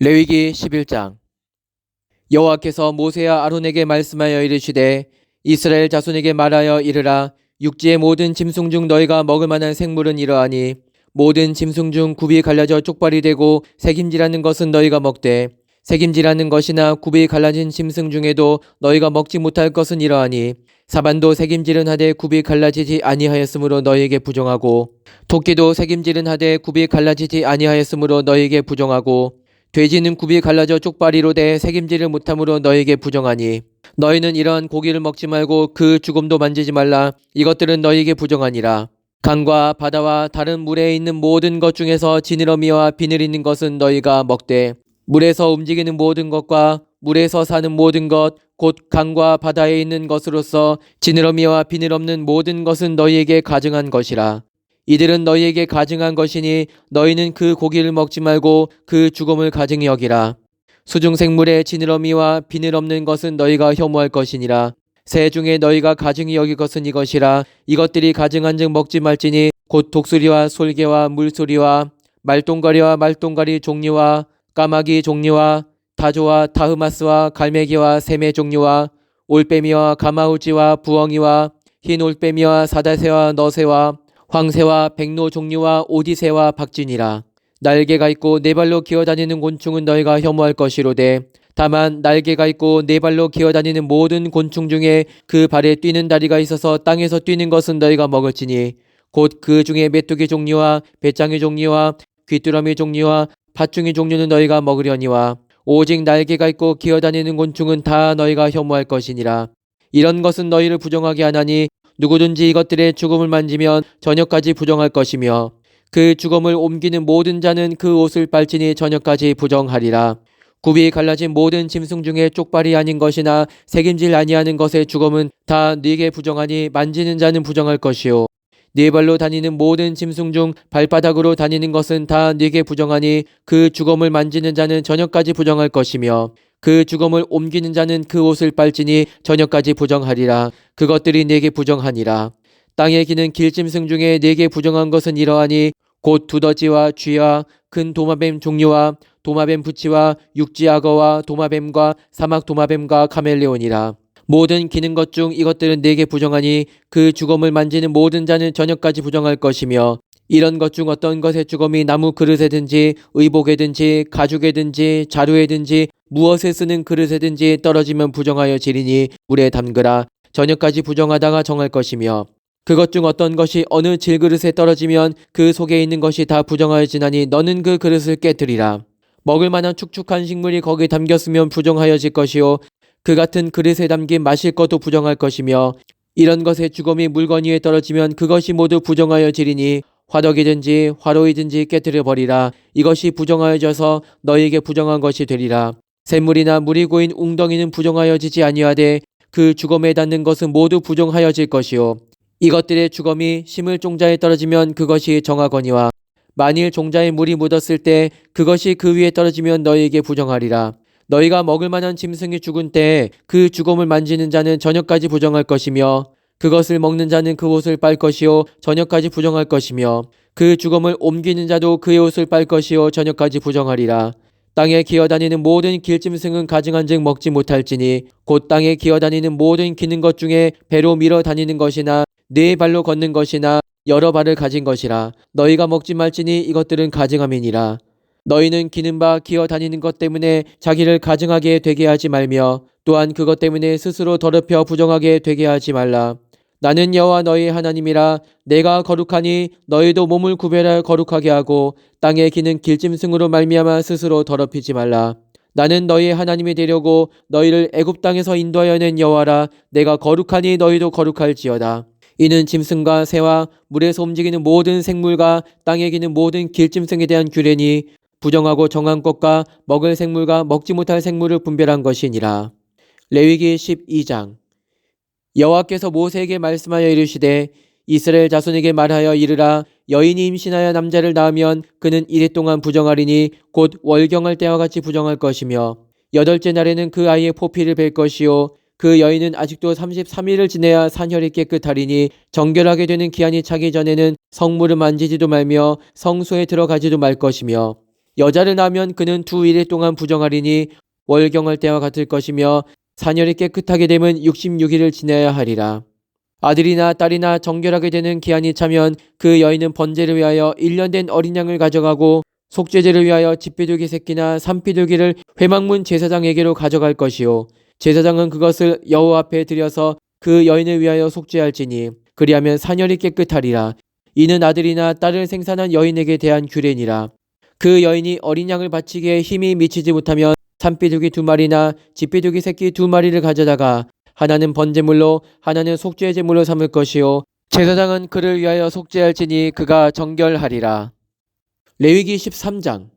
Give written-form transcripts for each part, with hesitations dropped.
레위기 11장. 여호와께서 모세와 아론에게 말씀하여 이르시되 이스라엘 자손에게 말하여 이르라. 육지의 모든 짐승 중 너희가 먹을 만한 생물은 이러하니 모든 짐승 중 굽이 갈라져 쪽발이 되고 새김질하는 것은 너희가 먹되 새김질하는 것이나 굽이 갈라진 짐승 중에도 너희가 먹지 못할 것은 이러하니 사반도 새김질은 하되 굽이 갈라지지 아니하였으므로 너희에게 부정하고 토끼도 새김질은 하되 굽이 갈라지지 아니하였으므로 너희에게 부정하고 돼지는 굽이 갈라져 쪽발이로 돼 새김질을 못함으로 너희에게 부정하니 너희는 이러한 고기를 먹지 말고 그 죽음도 만지지 말라. 이것들은 너희에게 부정하니라. 강과 바다와 다른 물에 있는 모든 것 중에서 지느러미와 비늘 있는 것은 너희가 먹되 물에서 움직이는 모든 것과 물에서 사는 모든 것 곧 강과 바다에 있는 것으로서 지느러미와 비늘 없는 모든 것은 너희에게 가증한 것이라. 이들은 너희에게 가증한 것이니 너희는 그 고기를 먹지 말고 그 죽음을 가증히 여기라. 수중생물의 지느러미와 비늘 없는 것은 너희가 혐오할 것이니라. 새 중에 너희가 가증히 여길 것은 이것이라. 이것들이 가증한즉 먹지 말지니 곧 독수리와 솔개와 물소리와 말똥가리와 말똥가리 종류와 까마귀 종류와 다조와 타흐마스와 갈매기와 샘의 종류와 올빼미와 가마우지와 부엉이와 흰 올빼미와 사다새와 너새와 황새와 백로 종류와 오디새와 박진이라. 날개가 있고 네 발로 기어다니는 곤충은 너희가 혐오할 것이로되 다만 날개가 있고 네 발로 기어다니는 모든 곤충 중에 그 발에 뛰는 다리가 있어서 땅에서 뛰는 것은 너희가 먹을지니 곧 그 중에 메뚜기 종류와 배짱이 종류와 귀뚜라미 종류와 팥중이 종류는 너희가 먹으려니와 오직 날개가 있고 기어다니는 곤충은 다 너희가 혐오할 것이니라. 이런 것은 너희를 부정하게 하나니 누구든지 이것들의 죽음을 만지면 저녁까지 부정할 것이며 그 죽음을 옮기는 모든 자는 그 옷을 빨지니 저녁까지 부정하리라. 굽이 갈라진 모든 짐승 중에 쪽발이 아닌 것이나 새김질 아니하는 것의 죽음은 다 네게 부정하니 만지는 자는 부정할 것이요 네 발로 다니는 모든 짐승 중 발바닥으로 다니는 것은 다 네게 부정하니 그 죽음을 만지는 자는 저녁까지 부정할 것이며 그 죽음을 옮기는 자는 그 옷을 빨지니 저녁까지 부정하리라. 그것들이 네게 부정하니라. 땅에 기는 길짐승 중에 네게 부정한 것은 이러하니 곧 두더지와 쥐와 큰 도마뱀 종류와 도마뱀 부치와 육지 악어와 도마뱀과 사막 도마뱀과 카멜레온이라. 모든 기는 것 중 이것들은 네게 부정하니 그 죽음을 만지는 모든 자는 저녁까지 부정할 것이며 이런 것 중 어떤 것의 죽음이 나무 그릇에든지 의복에든지 가죽에든지 자루에든지 무엇에 쓰는 그릇에든지 떨어지면 부정하여 지리니 물에 담그라. 저녁까지 부정하다가 정할 것이며 그것 중 어떤 것이 어느 질그릇에 떨어지면 그 속에 있는 것이 다 부정하여 지나니 너는 그 그릇을 깨뜨리라. 먹을 만한 축축한 식물이 거기 담겼으면 부정하여질 것이요 그 같은 그릇에 담긴 마실 것도 부정할 것이며 이런 것의 죽음이 물건 위에 떨어지면 그것이 모두 부정하여 지리니 화덕이든지 화로이든지 깨뜨려 버리라. 이것이 부정하여져서 너희에게 부정한 것이 되리라. 샘물이나 물이 고인 웅덩이는 부정하여지지 아니하되 그 죽음에 닿는 것은 모두 부정하여질 것이요 이것들의 죽음이 심을 종자에 떨어지면 그것이 정하거니와 만일 종자에 물이 묻었을 때 그것이 그 위에 떨어지면 너희에게 부정하리라. 너희가 먹을 만한 짐승이 죽은 때에 그 죽음을 만지는 자는 저녁까지 부정할 것이며 그것을 먹는 자는 그 옷을 빨 것이요 저녁까지 부정할 것이며 그 죽음을 옮기는 자도 그의 옷을 빨 것이요 저녁까지 부정하리라. 땅에 기어다니는 모든 길짐승은 가증한즉 먹지 못할지니 곧 땅에 기어다니는 모든 기는 것 중에 배로 밀어 다니는 것이나 네 발로 걷는 것이나 여러 발을 가진 것이라. 너희가 먹지 말지니 이것들은 가증함이니라. 너희는 기는 바 기어 다니는 것 때문에 자기를 가증하게 되게 하지 말며 또한 그것 때문에 스스로 더럽혀 부정하게 되게 하지 말라. 나는 여호와 너희 하나님이라. 내가 거룩하니 너희도 몸을 구별하여 거룩하게 하고 땅에 기는 길짐승으로 말미암아 스스로 더럽히지 말라. 나는 너희의 하나님이 되려고 너희를 애굽 땅에서 인도하여 낸 여호와라. 내가 거룩하니 너희도 거룩할지어다. 이는 짐승과 새와 물에서 움직이는 모든 생물과 땅에 기는 모든 길짐승에 대한 규례니 부정하고 정한 것과 먹을 생물과 먹지 못할 생물을 분별한 것이니라. 레위기 12장. 여호와께서 모세에게 말씀하여 이르시되 이스라엘 자손에게 말하여 이르라. 여인이 임신하여 남자를 낳으면 그는 이래 동안 부정하리니 곧 월경할 때와 같이 부정할 것이며 8째 날에는 그 아이의 포피를 벨 것이요 그 여인은 아직도 33일을 지내야 산혈이 깨끗하리니 정결하게 되는 기한이 차기 전에는 성물을 만지지도 말며 성소에 들어가지도 말 것이며 여자를 낳으면 그는 2일 동안 부정하리니 월경할 때와 같을 것이며 사녀리 깨끗하게 되면 66일을 지내야 하리라. 아들이나 딸이나 정결하게 되는 기한이 차면 그 여인은 번제를 위하여 1년 된 어린 양을 가져가고 속죄제를 위하여 집비둘기 새끼나 산비둘기를 회막문 제사장에게로 가져갈 것이요 제사장은 그것을 여호와 앞에 드려서 그 여인을 위하여 속죄할지니 그리하면 사녀리 깨끗하리라. 이는 아들이나 딸을 생산한 여인에게 대한 규례니라. 그 여인이 어린 양을 바치기에 힘이 미치지 못하면 산비둘기 2마리나 집비둘기 새끼 2마리를 가져다가 하나는 번제물로 하나는 속죄제물로 삼을 것이요 제사장은 그를 위하여 속죄할지니 그가 정결하리라. 레위기 13장.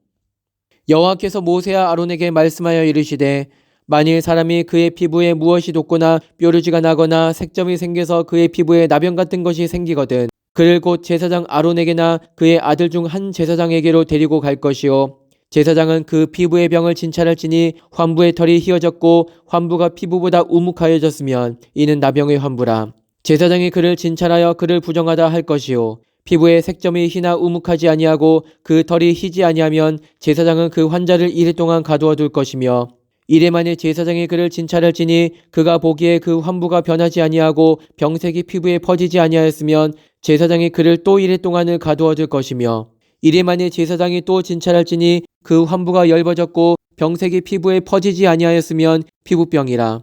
여호와께서 모세와 아론에게 말씀하여 이르시되 만일 사람이 그의 피부에 무엇이 돋거나 뾰루지가 나거나 색점이 생겨서 그의 피부에 나병 같은 것이 생기거든 그를 곧 제사장 아론에게나 그의 아들 중 한 제사장에게로 데리고 갈 것이요 제사장은 그 피부의 병을 진찰할지니 환부의 털이 휘어졌고 환부가 피부보다 우묵하여졌으면 이는 나병의 환부라. 제사장이 그를 진찰하여 그를 부정하다 할 것이요 피부에 색점이 희나 우묵하지 아니하고 그 털이 희지 아니하면 제사장은 그 환자를 1일 동안 가두어 둘 것이며 이래 만일 제사장이 그를 진찰할지니 그가 보기에 그 환부가 변하지 아니하고 병색이 피부에 퍼지지 아니하였으면 제사장이 그를 또 1일 동안을 가두어 둘 것이며 이래 만일 제사장이 또 진찰할지니 그 환부가 엷어졌고 병색이 피부에 퍼지지 아니하였으면 피부병이라.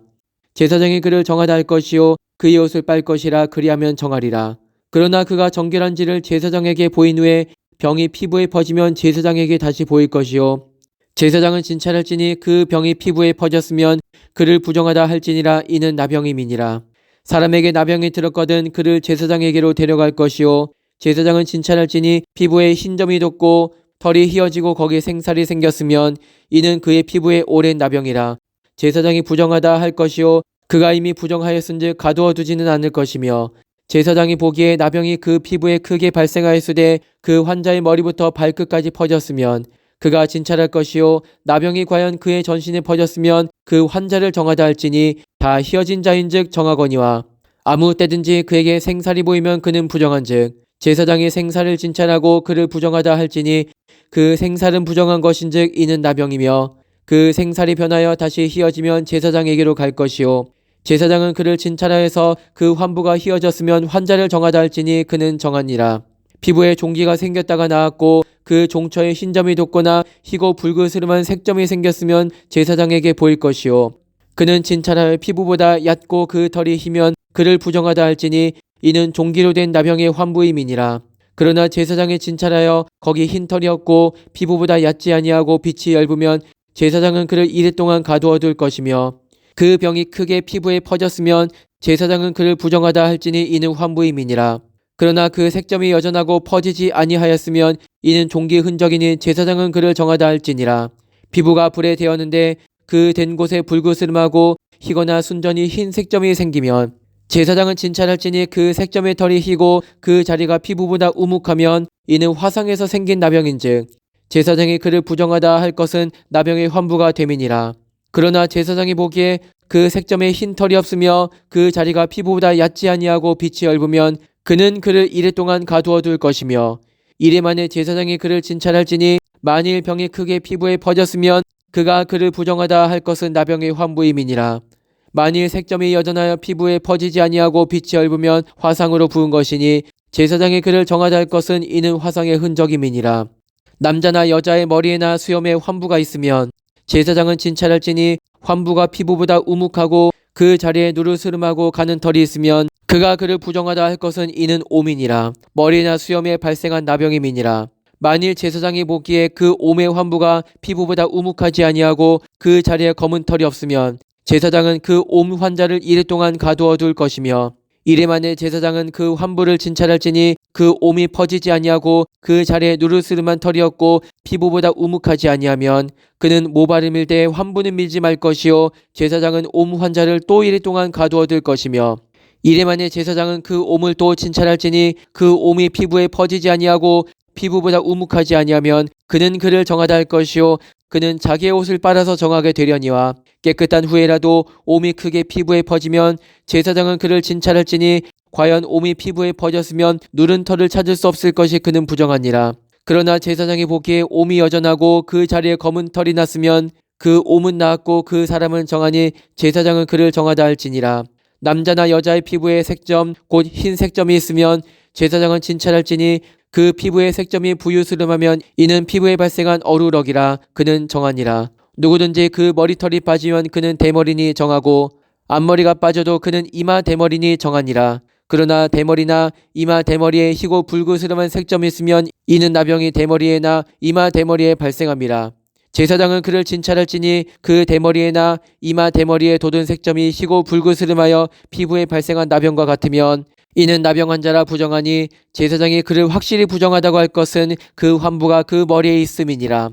제사장이 그를 정하다 할 것이요 그의 옷을 빨 것이라 그리하면 정하리라. 그러나 그가 정결한지를 제사장에게 보인 후에 병이 피부에 퍼지면 제사장에게 다시 보일 것이요 제사장은 진찰할지니 그 병이 피부에 퍼졌으면 그를 부정하다 할지니라. 이는 나병임이니라. 사람에게 나병이 들었거든 그를 제사장에게로 데려갈 것이요 제사장은 진찰할지니 피부에 흰점이 돋고 털이 휘어지고 거기에 생살이 생겼으면 이는 그의 피부에 오랜 나병이라. 제사장이 부정하다 할 것이요 그가 이미 부정하였은즉 가두어 두지는 않을 것이며 제사장이 보기에 나병이 그 피부에 크게 발생하였으되 그 환자의 머리부터 발끝까지 퍼졌으면 그가 진찰할 것이요 나병이 과연 그의 전신에 퍼졌으면 그 환자를 정하다 할지니 다 휘어진 자인즉 정하거니와 아무 때든지 그에게 생살이 보이면 그는 부정한즉 제사장이 생살을 진찰하고 그를 부정하다 할지니 그 생살은 부정한 것인즉 이는 나병이며 그 생살이 변하여 다시 휘어지면 제사장에게로 갈 것이요 제사장은 그를 진찰하여서 그 환부가 휘어졌으면 환자를 정하다 할지니 그는 정하니라. 피부에 종기가 생겼다가 나았고 그 종처에 흰점이 돋거나 희고 붉으스름한 색점이 생겼으면 제사장에게 보일 것이요 그는 진찰하여 피부보다 얕고 그 털이 희면 그를 부정하다 할지니 이는 종기로 된 나병의 환부임이니라. 그러나 제사장이 진찰하여 거기 흰 털이 없고 피부보다 얕지 아니하고 빛이 엷으면 제사장은 그를 1일 동안 가두어 둘 것이며 그 병이 크게 피부에 퍼졌으면 제사장은 그를 부정하다 할지니 이는 환부임이니라. 그러나 그 색점이 여전하고 퍼지지 아니하였으면 이는 종기 흔적이니 제사장은 그를 정하다 할지니라. 피부가 불에 데었는데 그 된 곳에 붉으스름하고 희거나 순전히 흰 색점이 생기면 제사장은 진찰할지니 그 색점의 털이 희고 그 자리가 피부보다 우묵하면 이는 화상에서 생긴 나병인즉 제사장이 그를 부정하다 할 것은 나병의 환부가 됨이니라. 그러나 제사장이 보기에 그 색점에 흰 털이 없으며 그 자리가 피부보다 얕지 아니하고 빛이 엷으면 그는 그를 1일 동안 가두어 둘 것이며 이래 만에 제사장이 그를 진찰할지니 만일 병이 크게 피부에 퍼졌으면 그가 그를 부정하다 할 것은 나병의 환부임이니라. 만일 색점이 여전하여 피부에 퍼지지 아니하고 빛이 엷으면 화상으로 부은 것이니 제사장이 그를 정하다 할 것은 이는 화상의 흔적임이니라. 남자나 여자의 머리에나 수염에 환부가 있으면 제사장은 진찰할지니 환부가 피부보다 우묵하고 그 자리에 누르스름하고 가는 털이 있으면 그가 그를 부정하다 할 것은 이는 오민이라. 머리나 수염에 발생한 나병임이니라. 만일 제사장이 보기에 그 옴의 환부가 피부보다 우묵하지 아니하고 그 자리에 검은 털이 없으면 제사장은 그 옴 환자를 1일 동안 가두어 둘 것이며 이래 만에 제사장은 그 환부를 진찰할지니 그 옴이 퍼지지 아니하고 그 자리에 누르스름한 털이 없고 피부보다 우묵하지 아니하면 그는 모발을 밀되 환부는 밀지 말 것이요 제사장은 옴 환자를 또 1일 동안 가두어 둘 것이며 이래 만에 제사장은 그 옴을 또 진찰할지니 그 옴이 피부에 퍼지지 아니하고 피부보다 우묵하지 아니하면 그는 그를 정하다 할 것이요 그는 자기의 옷을 빨아서 정하게 되려니와 깨끗한 후에라도 옴이 크게 피부에 퍼지면 제사장은 그를 진찰할지니 과연 옴이 피부에 퍼졌으면 누른 털을 찾을 수 없을 것이 그는 부정하니라. 그러나 제사장이 보기에 옴이 여전하고 그 자리에 검은 털이 났으면 그 옴은 나았고 그 사람은 정하니 제사장은 그를 정하다 할지니라. 남자나 여자의 피부에 색점 곧 흰 색점이 있으면 제사장은 진찰할지니 그 피부의 색점이 부유스름하면 이는 피부에 발생한 어루럭이라 그는 정하니라. 누구든지 그 머리털이 빠지면 그는 대머리니 정하고 앞머리가 빠져도 그는 이마 대머리니 정하니라. 그러나 대머리나 이마 대머리에 희고 붉으스름한 색점이 있으면 이는 나병이 대머리에나 이마 대머리에 발생함이라. 제사장은 그를 진찰할지니 그 대머리에나 이마 대머리에 돋은 색점이 희고 붉으스름하여 피부에 발생한 나병과 같으면 이는 나병 환자라 부정하니 제사장이 그를 확실히 부정하다고 할 것은 그 환부가 그 머리에 있음이니라.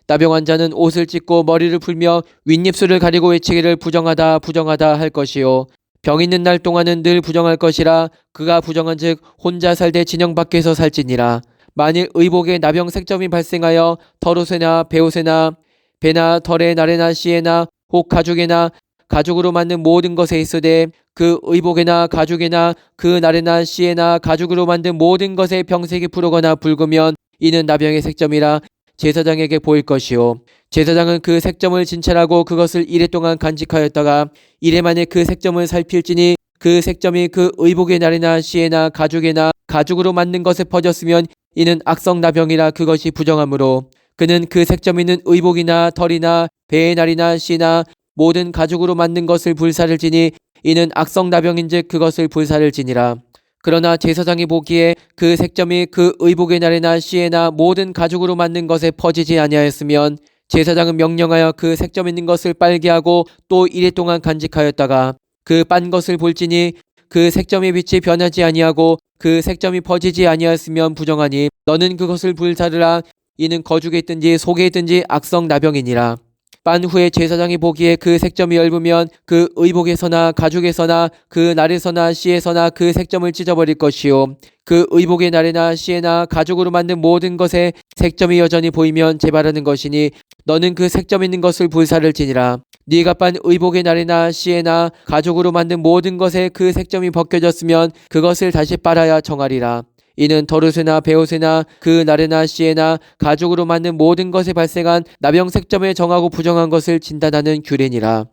나병 환자는 옷을 찢고 머리를 풀며 윗입술을 가리고 외치기를 부정하다 부정하다 할 것이요 병 있는 날 동안은 늘 부정할 것이라. 그가 부정한즉 혼자 살되 진영 밖에서 살지니라. 만일 의복에 나병 색점이 발생하여 털옷에나 베옷에나 배나 털에 나래나 씨에나 혹 가죽에나 가죽으로 만든 모든 것에 있으되 그 의복에나 가죽에나 그 나래나 씨에나 가죽으로 만든 모든 것에 병색이 푸르거나 붉으면 이는 나병의 색점이라 제사장에게 보일 것이요 제사장은 그 색점을 진찰하고 그것을 이레 동안 간직하였다가 이레 만에 그 색점을 살필지니 그 색점이 그 의복의 나래나 씨에나 가죽에나 가죽으로 만든 것에 퍼졌으면 이는 악성 나병이라 그것이 부정하므로 그는 그 색점 있는 의복이나 털이나 배의 날이나 씨나 모든 가죽으로 만든 것을 불사를 지니 이는 악성 나병인즉 그것을 불사를 지니라. 그러나 제사장이 보기에 그 색점이 그 의복의 날에나 씨에나 모든 가죽으로 만든 것에 퍼지지 아니하였으면 제사장은 명령하여 그 색점 있는 것을 빨게 하고 또 이레 동안 간직하였다가 그 빤 것을 볼지니 그 색점의 빛이 변하지 아니하고 그 색점이 퍼지지 아니하였으면 부정하니 너는 그것을 불사르라. 이는 거죽에 있든지 속에 있든지 악성 나병이니라. 빤 후에 제사장이 보기에 그 색점이 엷으면 그 의복에서나 가죽에서나 그 날에서나 씨에서나 그 색점을 찢어버릴 것이요 그 의복의 날에나 씨에나 가죽으로 만든 모든 것에 색점이 여전히 보이면 재발하는 것이니 너는 그 색점 있는 것을 불사를 지니라. 네가 빤 의복의 날에나 씨에나 가죽으로 만든 모든 것에 그 색점이 벗겨졌으면 그것을 다시 빨아야 정하리라. 이는 털옷에나 베옷에나 그 날에나 씨에나 가죽으로 만든 모든 것에 발생한 나병 색점에 정하고 부정한 것을 진단하는 규례니라.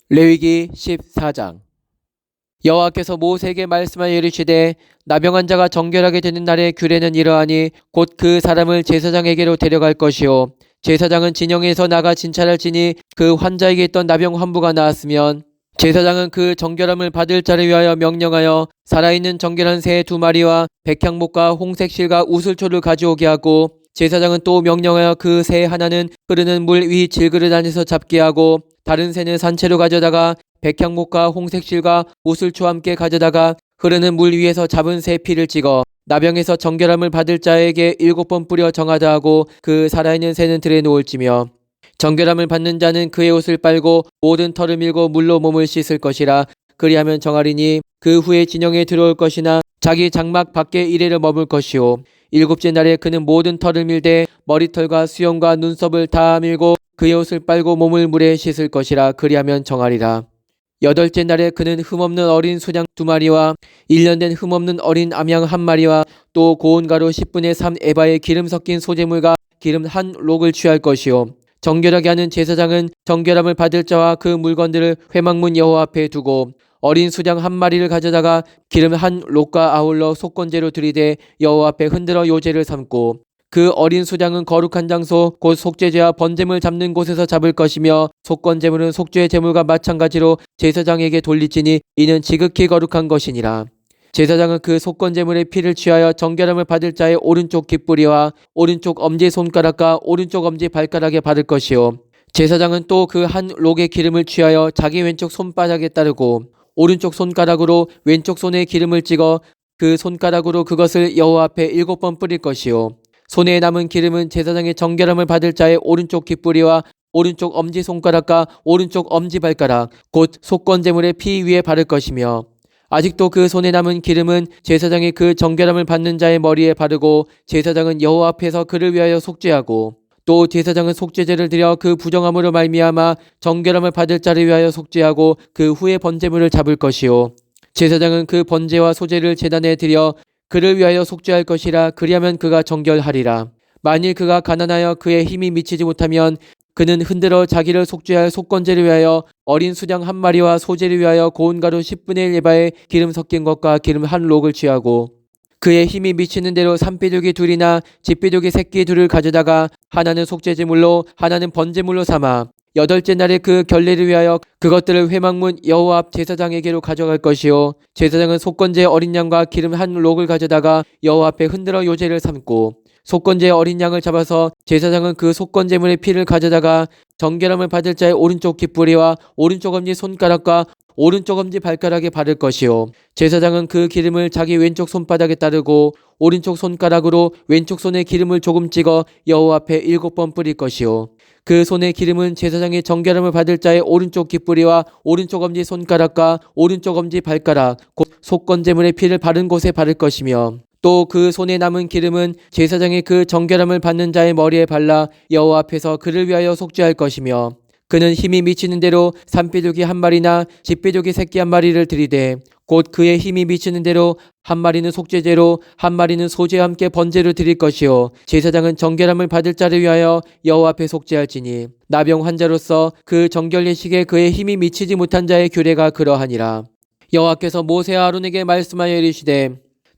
레위기 14장. 여호와께서 모세에게 말씀하여 이르시되 나병 환자가 정결하게 되는 날의 규례는 이러하니 곧 그 사람을 제사장에게로 데려갈 것이요 제사장은 진영에서 나가 진찰할지니 그 환자에게 있던 나병 환부가 나았으면 제사장은 그 정결함을 받을 자를 위하여 명령하여 살아있는 정결한 새 2마리와 백향목과 홍색실과 우슬초를 가져오게 하고 제사장은 또 명령하여 그 새 하나는 흐르는 물 위 질그릇 안에서 잡게 하고 다른 새는 산채로 가져다가 백향목과 홍색실과 우슬초와 함께 가져다가 흐르는 물 위에서 잡은 새 피를 찍어 나병에서 정결함을 받을 자에게 7번 뿌려 정하다 하고 그 살아있는 새는 들에 놓을지며 정결함을 받는 자는 그의 옷을 빨고 모든 털을 밀고 물로 몸을 씻을 것이라. 그리하면 정하리니 그 후에 진영에 들어올 것이나 자기 장막 밖에 이레를 머물 것이요 7째 날에 그는 모든 털을 밀되 머리털과 수염과 눈썹을 다 밀고 그의 옷을 빨고 몸을 물에 씻을 것이라. 그리하면 정하리라. 8째 날에 그는 흠없는 어린 수양 2마리와 1년 된 흠없는 어린 암양 1마리와 또 고운 가루 10분의 3 에바의 기름 섞인 소재물과 기름 1록을 취할 것이요 정결하게 하는 제사장은 정결함을 받을 자와 그 물건들을 회막문 여호와 앞에 두고 어린 수양 1마리를 가져다가 기름 1록과 아울러 속건제로 들이대 여호와 앞에 흔들어 요제를 삼고 그 어린 수양은 거룩한 장소 곧 속죄제와 번제물 잡는 곳에서 잡을 것이며 속건제물은 속죄 제물과 마찬가지로 제사장에게 돌리지니 이는 지극히 거룩한 것이니라. 제사장은 그 속건제물의 피를 취하여 정결함을 받을 자의 오른쪽 깃뿌리와 오른쪽 엄지 손가락과 오른쪽 엄지 발가락에 바를 것이요 제사장은 또 그 1록의 기름을 취하여 자기 왼쪽 손바닥에 따르고 오른쪽 손가락으로 왼쪽 손에 기름을 찍어 그 손가락으로 그것을 여호와 앞에 7번 뿌릴 것이요 손에 남은 기름은 제사장의 정결함을 받을 자의 오른쪽 깃뿌리와 오른쪽 엄지손가락과 오른쪽 엄지발가락 곧 속건제물의 피 위에 바를 것이며 아직도 그 손에 남은 기름은 제사장이 그 정결함을 받는 자의 머리에 바르고 제사장은 여호와 앞에서 그를 위하여 속죄하고 또 제사장은 속죄제를 드려 그 부정함으로 말미암아 정결함을 받을 자를 위하여 속죄하고 그 후에 번제물을 잡을 것이요 제사장은 그 번제와 소제를 제단에 드려 그를 위하여 속죄할 것이라. 그리하면 그가 정결하리라. 만일 그가 가난하여 그의 힘이 미치지 못하면 그는 흔들어 자기를 속죄할 속건제를 위하여 어린 수양 한 마리와 소제를 위하여 고운 가루 10분의 1 에바에 기름 섞인 것과 기름 한 록을 취하고 그의 힘이 미치는 대로 산비둘기 둘이나 집비둘기 새끼 둘을 가져다가 하나는 속죄제물로 하나는 번제물로 삼아 여덟째 날에 그 결례를 위하여 그것들을 회막문 여호와 앞 제사장에게로 가져갈 것이요 제사장은 속건제 어린 양과 기름 한 록을 가져다가 여호와 앞에 흔들어 요제를 삼고 속건제 어린 양을 잡아서 제사장은 그 속건제물의 피를 가져다가 정결함을 받을 자의 오른쪽 깃뿌리와 오른쪽 엄지 손가락과 오른쪽 엄지 발가락에 바를 것이요 제사장은 그 기름을 자기 왼쪽 손바닥에 따르고 오른쪽 손가락으로 왼쪽 손에 기름을 조금 찍어 여호와 앞에 7번 뿌릴 것이요 그 손의 기름은 제사장이 정결함을 받을 자의 오른쪽 깃뿌리와 오른쪽 엄지 손가락과 오른쪽 엄지 발가락 곧 속건제물의 피를 바른 곳에 바를 것이며 또 그 손에 남은 기름은 제사장이 그 정결함을 받는 자의 머리에 발라 여호와 앞에서 그를 위하여 속죄할 것이며 그는 힘이 미치는 대로 산비둘기 한 마리나 집비둘기 새끼 한 마리를 들이되 곧 그의 힘이 미치는 대로 한 마리는 속죄제로 한 마리는 소제와 함께 번제를 드릴 것이요 제사장은 정결함을 받을 자를 위하여 여호와 앞에 속죄할지니 나병 환자로서 그 정결 예식에 그의 힘이 미치지 못한 자의 규례가 그러하니라. 여호와께서 모세와 아론에게 말씀하여 이르시되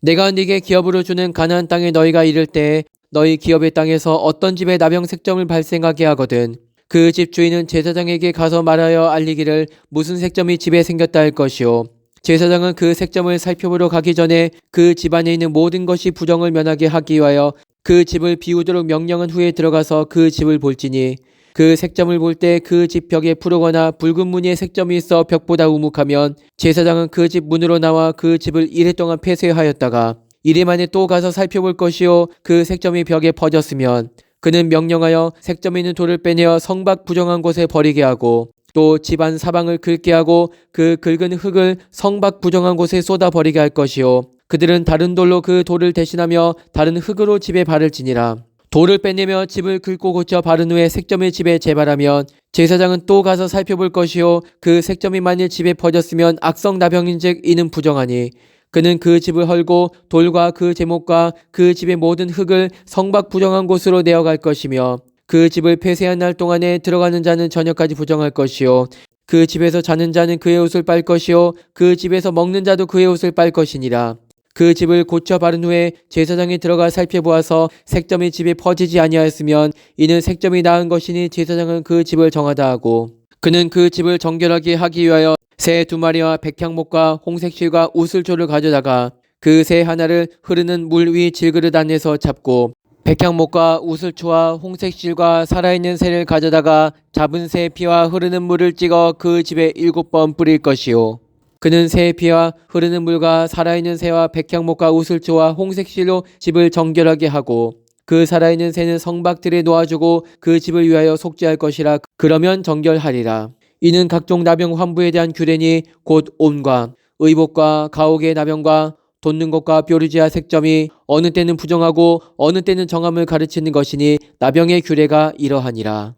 내가 네게 기업으로 주는 가나안 땅에 너희가 이를 때 너희 기업의 땅에서 어떤 집에 나병 색점을 발생하게 하거든 그 집 주인은 제사장에게 가서 말하여 알리기를 무슨 색점이 집에 생겼다 할 것이요 제사장은 그 색점을 살펴보러 가기 전에 그 집안에 있는 모든 것이 부정을 면하게 하기 위하여 그 집을 비우도록 명령한 후에 들어가서 그 집을 볼지니 그 색점을 볼 때 그 집 벽에 푸르거나 붉은 무늬의 색점이 있어 벽보다 우묵하면 제사장은 그 집 문으로 나와 그 집을 이래 동안 폐쇄하였다가 이래 만에 또 가서 살펴볼 것이요 그 색점이 벽에 퍼졌으면 그는 명령하여 색점 있는 돌을 빼내어 성밖 부정한 곳에 버리게 하고 또 집안 사방을 긁게 하고 그 긁은 흙을 성밖 부정한 곳에 쏟아 버리게 할 것이요 그들은 다른 돌로 그 돌을 대신하며 다른 흙으로 집에 바를지니라. 돌을 빼내며 집을 긁고 고쳐 바른 후에 색점을 집에 재발하면 제사장은 또 가서 살펴볼 것이요 그 색점이 만일 집에 퍼졌으면 악성 나병인즉 이는 부정하니 그는 그 집을 헐고 돌과 그 제목과 그 집의 모든 흙을 성밖 부정한 곳으로 내어갈 것이며 그 집을 폐쇄한 날 동안에 들어가는 자는 저녁까지 부정할 것이요 그 집에서 자는 자는 그의 옷을 빨 것이요 그 집에서 먹는 자도 그의 옷을 빨 것이니라. 그 집을 고쳐 바른 후에 제사장이 들어가 살펴보아서 색점이 집에 퍼지지 아니하였으면 이는 색점이 나은 것이니 제사장은 그 집을 정하다 하고 그는 그 집을 정결하게 하기 위하여 새 2마리와 백향목과 홍색실과 우슬초를 가져다가 그 새 하나를 흐르는 물 위 질그릇 안에서 잡고 백향목과 우슬초와 홍색실과 살아있는 새를 가져다가 잡은 새의 피와 흐르는 물을 찍어 그 집에 7번 뿌릴 것이요 그는 새의 피와 흐르는 물과 살아있는 새와 백향목과 우슬초와 홍색실로 집을 정결하게 하고 그 살아있는 새는 성박들에 놓아주고 그 집을 위하여 속죄할 것이라. 그러면 정결하리라. 이는 각종 나병 환부에 대한 규례니 곧 온과 의복과 가옥의 나병과 돋는 것과 뾰루지와 색점이 어느 때는 부정하고 어느 때는 정함을 가르치는 것이니 나병의 규례가 이러하니라.